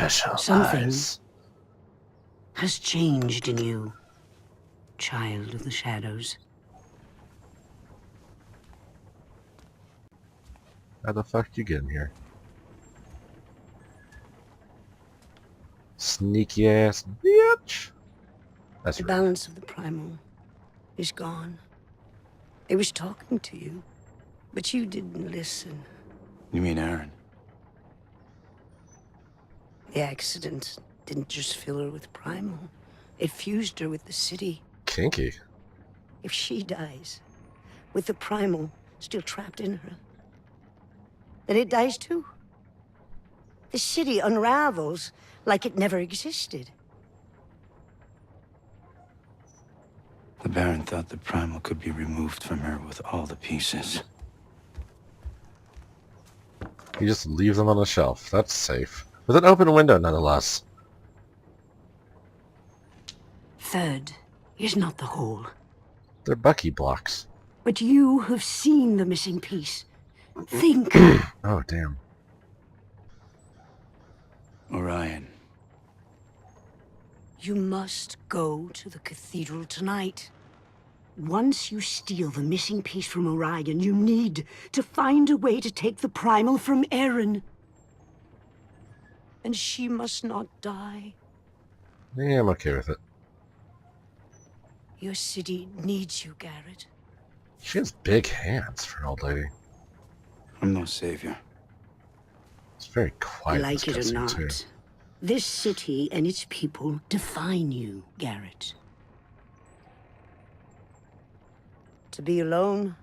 Something eyes. has changed in you, child of the shadows. How the fuck did you get in here? Sneaky ass bitch. That's The right. balance of the primal is gone. It was talking to you, but you didn't listen. You mean Aaron? The accident didn't just fill her with primal. It fused her with the city. Kinky. If she dies, with the primal still trapped in her, then it dies too. The city unravels like it never existed. The Baron thought the primal could be removed from her with all the pieces. You just leave them on the shelf. That's safe. With an open window, nonetheless. Third is not the whole. They're Bucky blocks. But you have seen the missing piece. Think. Oh, damn. Orion. You must go to the cathedral tonight. Once you steal the missing piece from Orion, you need to find a way to take the primal from Erin. And she must not die. Yeah, I'm okay with it. Your city needs you, Garrett. She has big hands for an old lady. I'm no savior. It's very quiet. Like it or cutscene, not, too. this city and its people define you, Garrett. To be alone,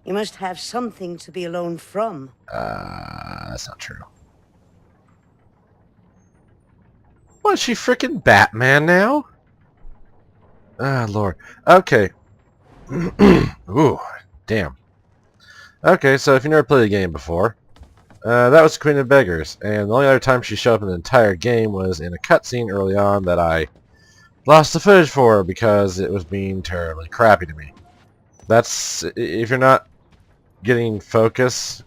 you must have something to be alone from. That's not true. What, is she frickin' Batman now? Ah, Lord. Okay. Ooh, damn. Okay, so if you never played the game before, that was Queen of Beggars, and the only other time she showed up in the entire game was in a cutscene early on that I lost the footage for because it was being terribly crappy to me. That's, if you're not getting focus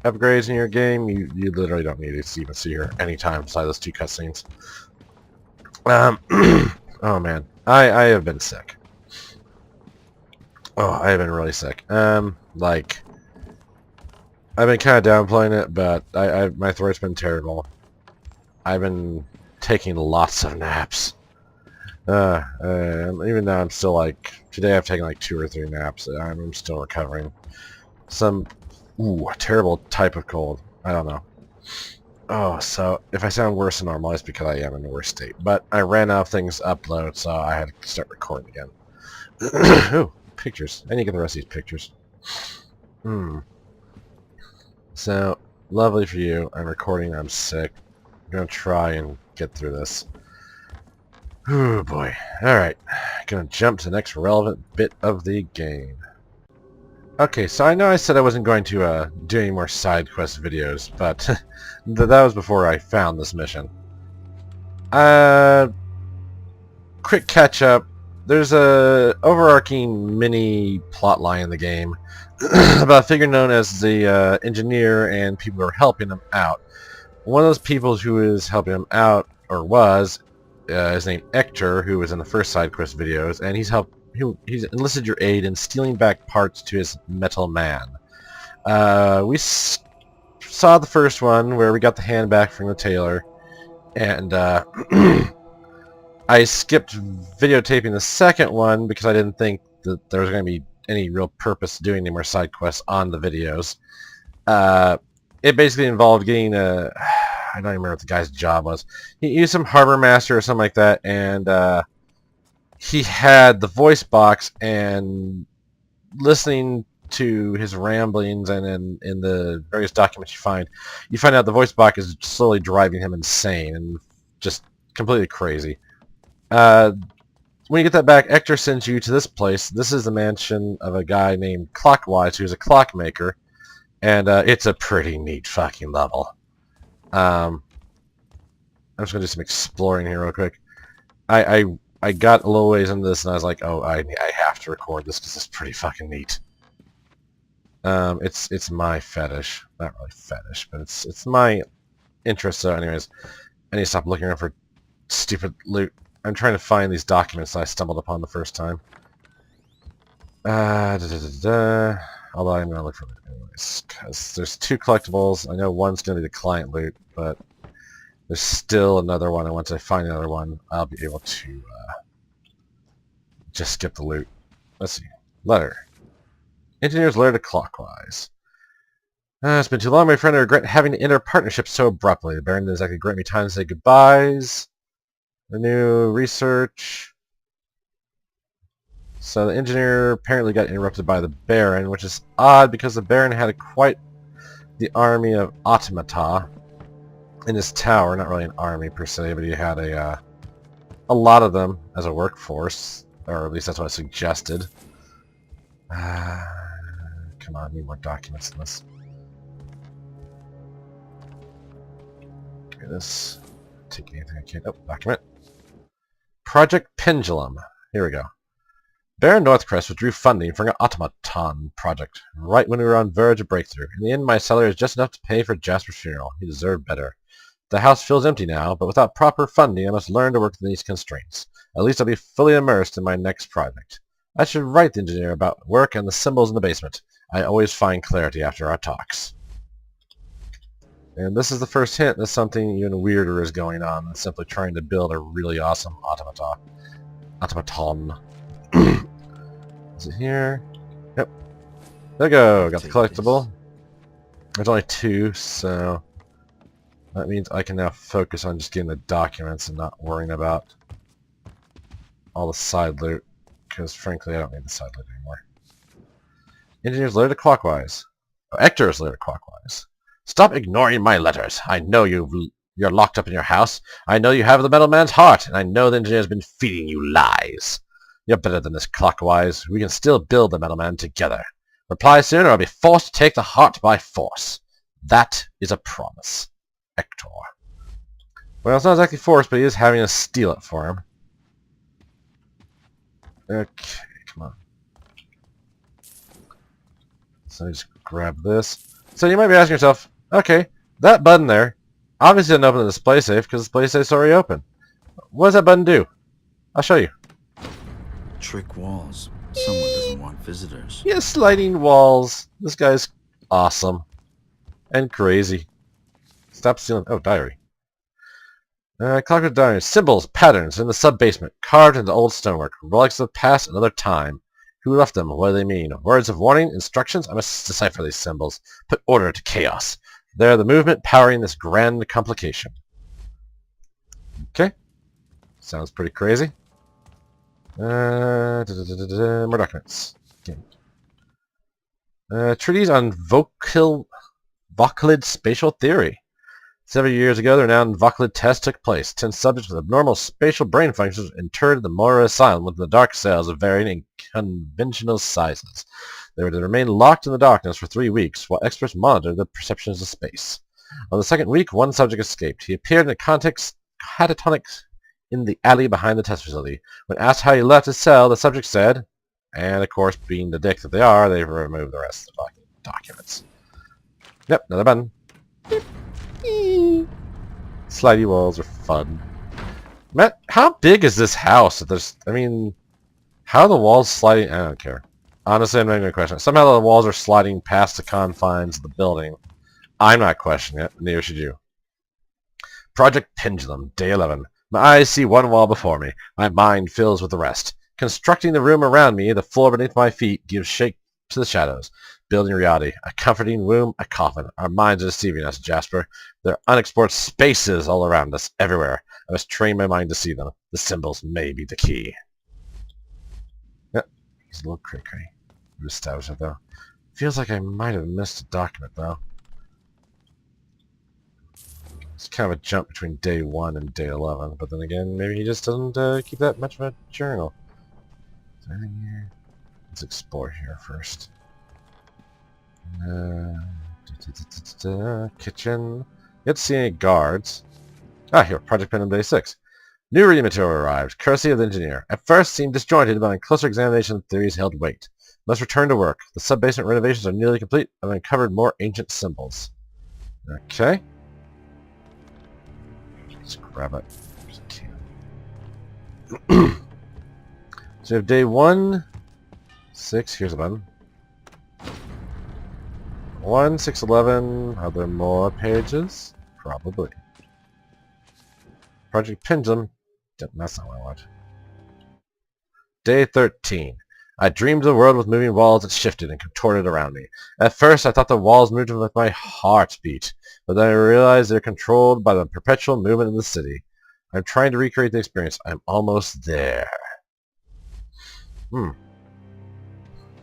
upgrades in your game, you literally don't need to even see her anytime besides those two cutscenes. Oh man, I have been sick. Oh, I have been really sick. Like, I've been kind of downplaying it, but my throat's been terrible. I've been taking lots of naps. Even though I'm still like, today I've taken like 2 or 3 naps. I'm still recovering. Some, terrible type of cold. I don't know. Oh, so if I sound worse than normal, it's because I am in a worse state. But I ran out of things to upload, so I had to start recording again. Ooh, pictures. I need to get the rest of these pictures. So, lovely for you. I'm recording. I'm sick. I'm going to try and get through this. Oh boy. Alright. Gonna jump to the next relevant bit of the game. Okay, so I know I said I wasn't going to do any more side quest videos, but that was before I found this mission. Quick catch up. There's a overarching mini plot line in the game about a figure known as the engineer and people who are helping him out. One of those people who is helping him out, or was, is named Hector, who was in the first side quest videos, and he's enlisted your aid in stealing back parts to his metal man. We saw the first one where we got the hand back from the tailor, and I skipped videotaping the second one because I didn't think that there was going to be any real purpose to doing any more side quests on the videos. It basically involved getting a... I don't even remember what the guy's job was. He was some harbor master or something like that, and he had the voice box, and listening to his ramblings and in the various documents you find out the voice box is slowly driving him insane and just completely crazy. When you get that back, Hector sends you to this place. This is the mansion of a guy named Clockwise, who's a clockmaker, and it's a pretty neat fucking level. I'm just going to do some exploring here real quick. I got a little ways into this and I was like, oh, I have to record this because it's pretty fucking neat. It's my fetish. Not really fetish, but it's my interest, so anyways, I need to stop looking around for stupid loot. I'm trying to find these documents I stumbled upon the first time. Although I'm going to look for it anyways, because there's 2 collectibles. I know one's going to be the client loot, but there's still another one, and once I find another one, I'll be able to just skip the loot. Let's see. Letter. Engineer's letter to Clockwise. It's been too long, my friend. I regret having to enter a partnership so abruptly. The Baron didn't exactly grant me time to say goodbyes. The new research. So the engineer apparently got interrupted by the Baron, which is odd because the Baron had quite the army of automata in his tower. Not really an army per se, but he had a lot of them as a workforce, or at least that's what I suggested. Come on, need more documents than this. Okay, this. Take anything I can. Oh, document. Project Pendulum. Here we go. Baron Northcrest withdrew funding for an automaton project, right when we were on verge of breakthrough. In the end, my salary is just enough to pay for Jasper's funeral. He deserved better. The house feels empty now, but without proper funding, I must learn to work within these constraints. At least I'll be fully immersed in my next project. I should write the engineer about work and the symbols in the basement. I always find clarity after our talks. And this is the first hint that something even weirder is going on than simply trying to build a really awesome automaton. Is it here? Yep. There we go. Got the collectible. There's only 2, so that means I can now focus on just getting the documents and not worrying about all the side loot, because frankly I don't need the side loot anymore. Engineer's letter to Clockwise. Oh, Ector's letter to Clockwise. Stop ignoring my letters. I know you're locked up in your house. I know you have the metal man's heart, and I know the engineer's been feeding you lies. You're better than this, Clockwise. We can still build the metal man together. Reply soon, or I'll be forced to take the heart by force. That is a promise. Ector. Well, it's not exactly forced, but he is having us steal it for him. Okay, come on. So I just grab this. So you might be asking yourself, okay, that button there obviously didn't open the display safe because the display safe's already open. What does that button do? I'll show you. Trick walls. Someone doesn't want visitors. Yeah, sliding walls. This guy's awesome. And crazy. Stop stealing. Oh, diary. Clockwork diary. Symbols, patterns in the sub-basement, carved into old stonework. Relics of the past, another time. Who left them? What do they mean? Words of warning? Instructions? I must decipher these symbols. Put order to chaos. They're the movement powering this grand complication. Okay. Sounds pretty crazy. More documents. Treatise on Voclid spatial theory. Several years ago, the renowned Voclid test took place. 10 subjects with abnormal spatial brain functions were interred in the Mora Asylum with the dark cells of varying and conventional sizes. They were to remain locked in the darkness for 3 weeks, while experts monitored the perceptions of space. On the second week, one subject escaped. He appeared in a catatonic in the alley behind the test facility. When asked how he left his cell, the subject said, and of course, being the dick that they are, they removed the rest of the documents. Yep, another button. Slidey walls are fun. Matt, how big is this house? I mean, how are the walls sliding? I don't care. Honestly, I'm not even going to question it. Somehow the walls are sliding past the confines of the building. I'm not questioning it. Neither should you. Project Pendulum, Day 11. My eyes see one wall before me. My mind fills with the rest. Constructing the room around me, the floor beneath my feet gives shape to the shadows. Building reality. A comforting womb, a coffin. Our minds are deceiving us, Jasper. There are unexplored spaces all around us, everywhere. I must train my mind to see them. The symbols may be the key. Yep, he's a little cray-cray. We established it, though. Feels like I might have missed a document, though. It's kind of a jump between day 1 and day 11, but then again, maybe he just doesn't keep that much of a journal. Is there anything here? Let's explore here first. Kitchen. Let's see any guards. Ah, here, Project Pendulum Day 6. New reading material arrived, courtesy of the engineer. At first seemed disjointed, but on closer examination, theories held weight. Must return to work. The sub-basement renovations are nearly complete. I've uncovered more ancient symbols. Okay. Let's grab it. So we have day 1, 6. Here's a button. 1, 6, 11. Are there more pages? Probably. Project Pendulum. That's not what I want. Day 13. I dreamed of a world with moving walls that shifted and contorted around me. At first, I thought the walls moved with my heartbeat, but then I realized they're controlled by the perpetual movement of the city. I'm trying to recreate the experience. I'm almost there.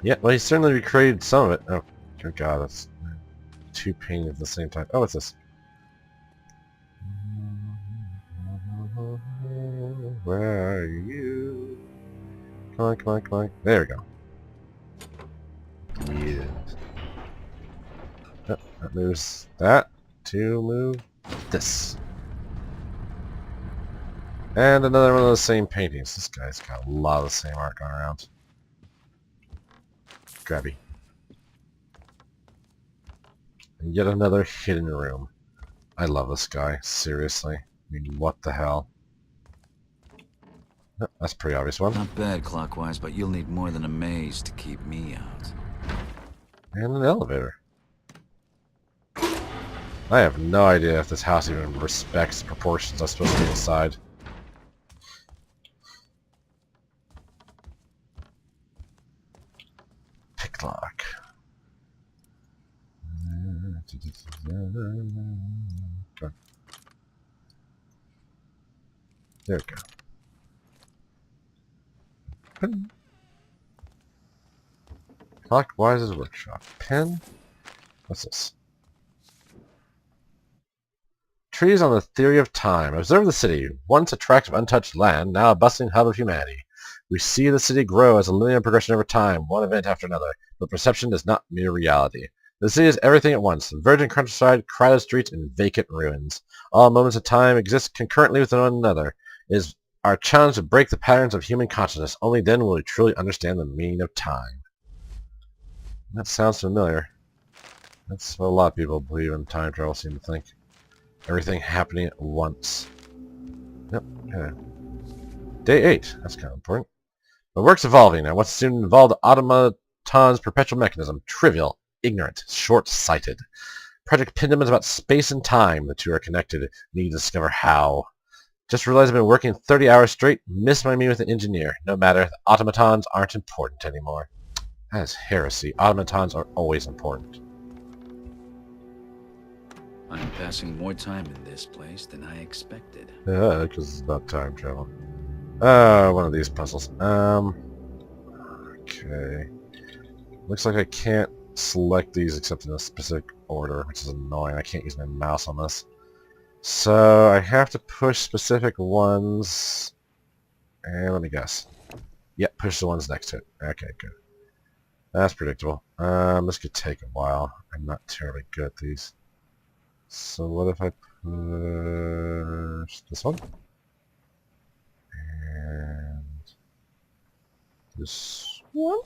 Yeah, well, he certainly recreated some of it. Oh, good God, that's two paintings at the same time. Oh, what's this? Where are you? Come on, come on, come on. There we go. Yeah. Oh, that moves that to move this. And another one of those same paintings. This guy's got a lot of the same art going around. Grabby. And yet another hidden room. I love this guy, seriously. I mean, what the hell? Oh, that's a pretty obvious one. Not bad clockwise, but you'll need more than a maze to keep me out. And an elevator. I have no idea if this house even respects the proportions I'm supposed to be inside. Pick lock. Okay. There we go. Pen. Clockwise's workshop. Pen? What's this? Trees on the theory of time. Observe the city. Once a tract of untouched land, now a bustling hub of humanity. We see the city grow as a linear progression over time, one event after another, but perception does not mirror reality. The city is everything at once. Virgin countryside, crowded streets, and vacant ruins. All moments of time exist concurrently with one another. It is our challenge to break the patterns of human consciousness. Only then will we truly understand the meaning of time. That sounds familiar. That's what a lot of people believe in time travel seem to think. Everything happening at once. Yep. Yeah. Day 8. That's kind of important. The work's evolving, and what's soon involved automaton's perpetual mechanism. Trivial, ignorant, short-sighted. Project Pendulum is about space and time. The two are connected. We need to discover how. Just realized I've been working 30 hours straight. Missed my meeting with an engineer. No matter. The automatons aren't important anymore. That is heresy. Automatons are always important. I'm passing more time in this place than I expected. Yeah, because it's about time travel. One of these puzzles. Okay. Looks like I can't select these except in a specific order, which is annoying. I can't use my mouse on this. So I have to push specific ones. And let me guess. Yep, push the ones next to it. Okay, good. That's predictable. This could take a while. I'm not terribly good at these. So what if I push this one? And this one?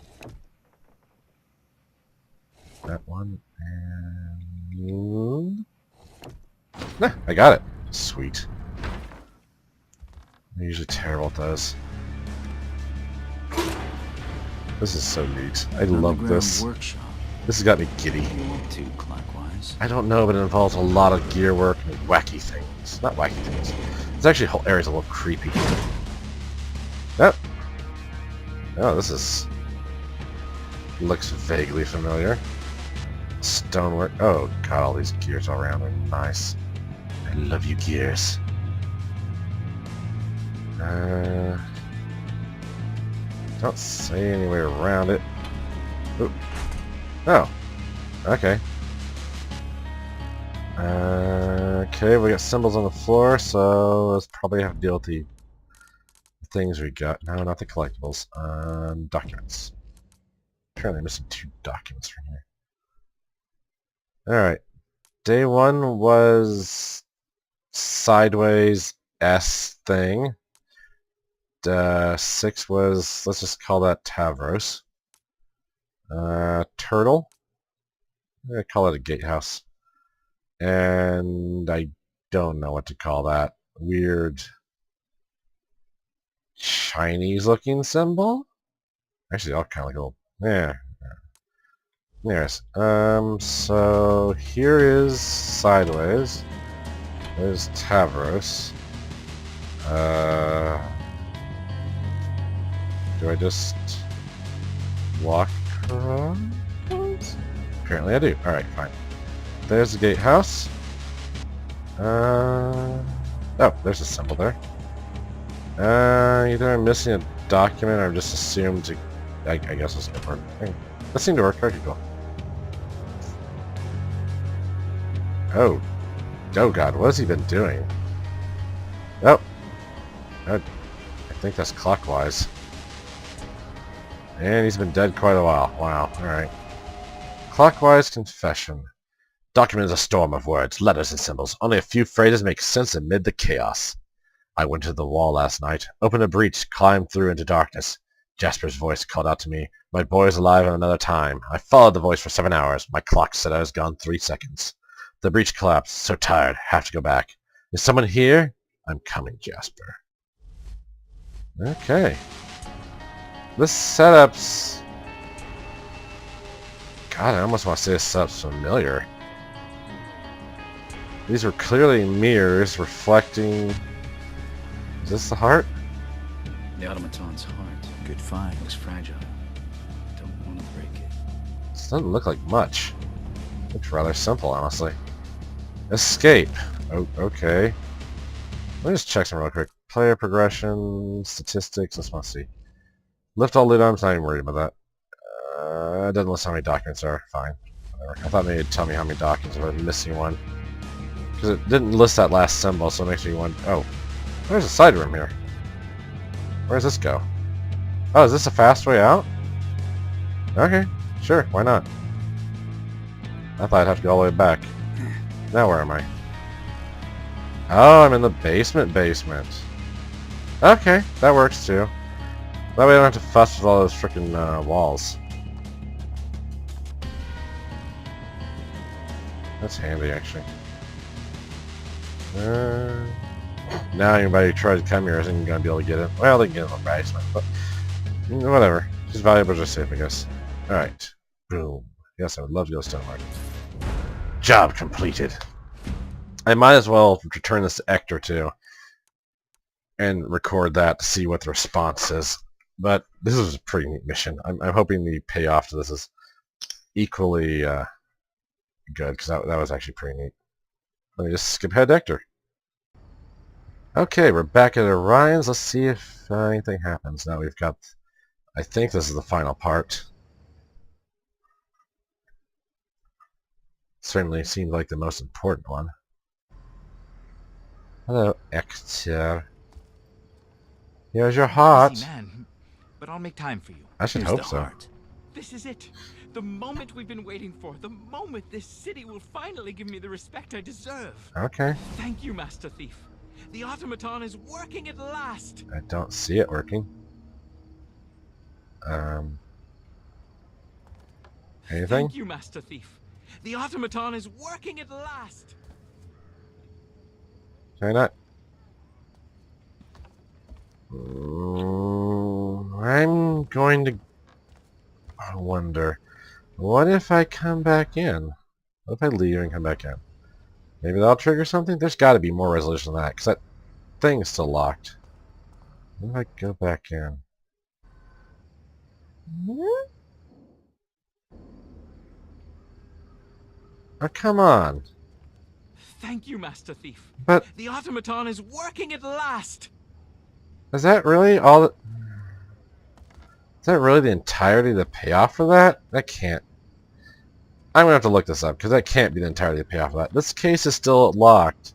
That one, and... Nah, I got it. Sweet. I'm usually terrible at those. This is so neat. I love this. Workshop. This has got me giddy. Too clockwise. I don't know, but it involves a lot of gear work and wacky things. Not wacky things. It's actually, whole area's a little creepy. Oh. Oh, this is... looks vaguely familiar. Stonework. Oh god, all these gears all around are nice. I love you, gears. Don't say any way around it. Ooh. Oh. Okay. Okay, we got symbols on the floor, so let's probably have to deal with the things we got. No, not the collectibles. Documents. Apparently I'm missing 2 documents from here. Alright. Day 1 was sideways S thing. 6 was, let's just call that Tavros. Turtle. I call it a gatehouse. And I don't know what to call that. weird Chinese-looking symbol. Actually, all kind of like little. Yeah. Yes. So here is sideways. There's Tavros. Do I just walk across? Apparently I do. Alright, fine. There's the gatehouse. Oh, there's a symbol there. Either I'm missing a document or I'm just assumed to... I guess it's gonna work. That seemed to work. Okay, cool. Oh. Oh god, what has he been doing? Oh. I think that's clockwise. And he's been dead quite a while. Wow, alright. Clockwise confession. Document is a storm of words, letters and symbols. Only a few phrases make sense amid the chaos. I went to the wall last night, opened a breach, climbed through into darkness. Jasper's voice called out to me, "My boy is alive in another time." I followed the voice for 7 hours. My clock said I was gone 3 seconds. The breach collapsed. So tired. Have to go back. Is someone here? I'm coming, Jasper. Okay. This setup's... God, I almost want to say this setup's familiar. These were clearly mirrors reflecting... Is this the heart? The automaton's heart. Good find. Looks fragile. Don't want to break it. This doesn't look like much. Looks rather simple, honestly. Escape. Oh, okay. Let me just check some real quick. Player progression, statistics, let's want to see. Lift all lead arms, not even worried about that. It doesn't list how many documents are. Fine. Whatever. I thought maybe it'd tell me how many documents if I was missing one. Because it didn't list that last symbol, so it makes me wonder... Oh. There's a side room here. Where does this go? Oh, is this a fast way out? Okay. Sure, why not? I thought I'd have to go all the way back. Now where am I? Oh, I'm in the basement. Okay, that works too. That way I don't have to fuss with all those frickin' walls. That's handy, actually. Now anybody who tries to come here isn't going to be able to get it. Well, they can get in the basement, but whatever. Just valuables are safe, I guess. Alright. Boom. Yes, I would love to go stonework. Job completed. I might as well return this to Ector too and record that to see what the response is. But this is a pretty neat mission. I'm hoping the payoff to this is equally good, because that was actually pretty neat. Let me just skip ahead to Ector. Okay, we're back at Orion's. Let's see if anything happens. Now we've got... I think this is the final part. Certainly seemed like the most important one. Hello, Ector. Here's your heart. Busy man, but I'll make time for you. I should hope so. Heart. This is it. The moment we've been waiting for. The moment this city will finally give me the respect I deserve. Okay. Thank you, Master Thief. The automaton is working at last. I don't see it working. Anything? Thank you, Master Thief. The automaton is working at last. Can I not? I'm going to... I wonder. What if I come back in? What if I leave and come back in? Maybe that'll trigger something? There's got to be more resolution than that, because that thing is still locked. What if I go back in? Oh, come on. Thank you, Master Thief. But... The automaton is working at last. Is that really all that... Is that really the entirety of the payoff for that? That can't... I'm going to have to look this up, because that can't be the entirety of the payoff for that. This case is still locked,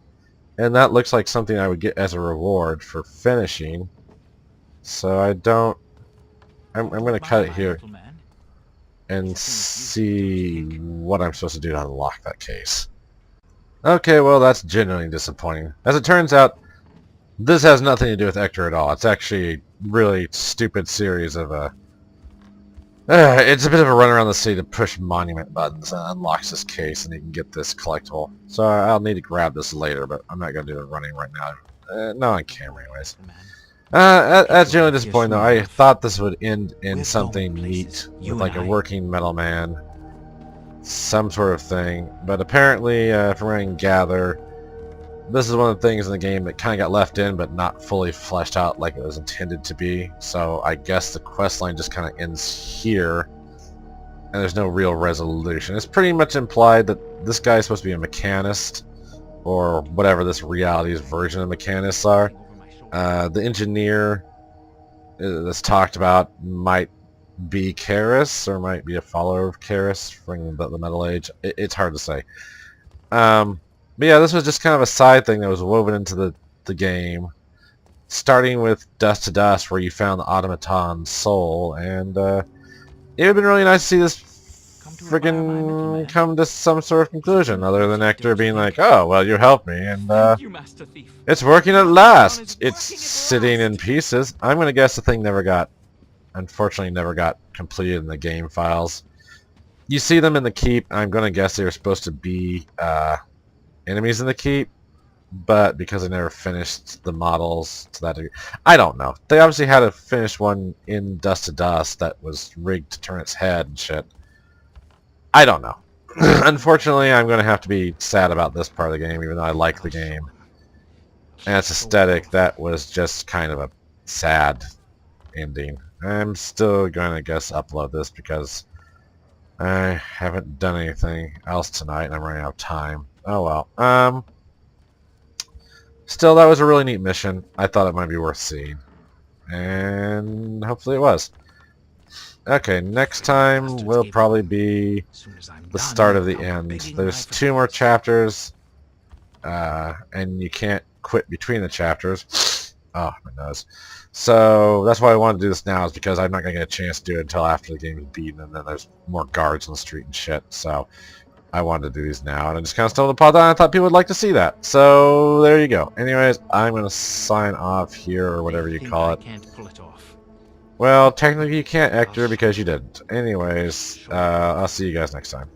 and that looks like something I would get as a reward for finishing. So I don't... I'm going to cut it here and see what I'm supposed to do to unlock that case. Okay, well, that's genuinely disappointing. As it turns out, this has nothing to do with Ector at all. It's actually a really stupid series of it's a bit of a run around the city to push monument buttons and unlocks this case, and you can get this collectible. So I'll need to grab this later, but I'm not going to do it running right now. not on camera anyways. That's generally disappointing though. I thought this would end in something neat with like a working metal man, some sort of thing. But apparently, from what I can gather, this is one of the things in the game that kind of got left in, but not fully fleshed out like it was intended to be. So I guess the quest line just kind of ends here, and there's no real resolution. It's pretty much implied that this guy is supposed to be a mechanist, or whatever this reality's version of mechanists are. The engineer that's talked about might be Karis, or might be a follower of Karis from the Metal Age. It's hard to say. But yeah, this was just kind of a side thing that was woven into the game, starting with Dust to Dust, where you found the automaton soul, and it would have been really nice to see this freaking come to some sort of conclusion, other than Hector being like, "Oh, well, you helped me, and it's working at last. It's sitting in pieces." I'm gonna guess the thing unfortunately never got completed in the game files. You see them in the keep. I'm gonna guess they were supposed to be enemies in the keep, but because I never finished the models to that degree, I don't know. They obviously had to finish one in Dust to Dust that was rigged to turn its head and shit. I don't know. Unfortunately, I'm going to have to be sad about this part of the game, even though I like the game. And its aesthetic, that was just kind of a sad ending. I'm still going to guess upload this because I haven't done anything else tonight and I'm running out of time. Oh well. Still, that was a really neat mission. I thought it might be worth seeing. And hopefully it was. Okay, next time will probably be the start of the end. There's 2 more chapters, and you can't quit between the chapters. Oh, my nose. So that's why I wanted to do this now, is because I'm not going to get a chance to do it until after the game is beaten, and then there's more guards on the street and shit. So I wanted to do these now, and I just kind of stumbled upon that, and I thought people would like to see that. So there you go. Anyways, I'm going to sign off here, or whatever you call it. Well, technically you can't, Hector, because you didn't. Anyways, I'll see you guys next time.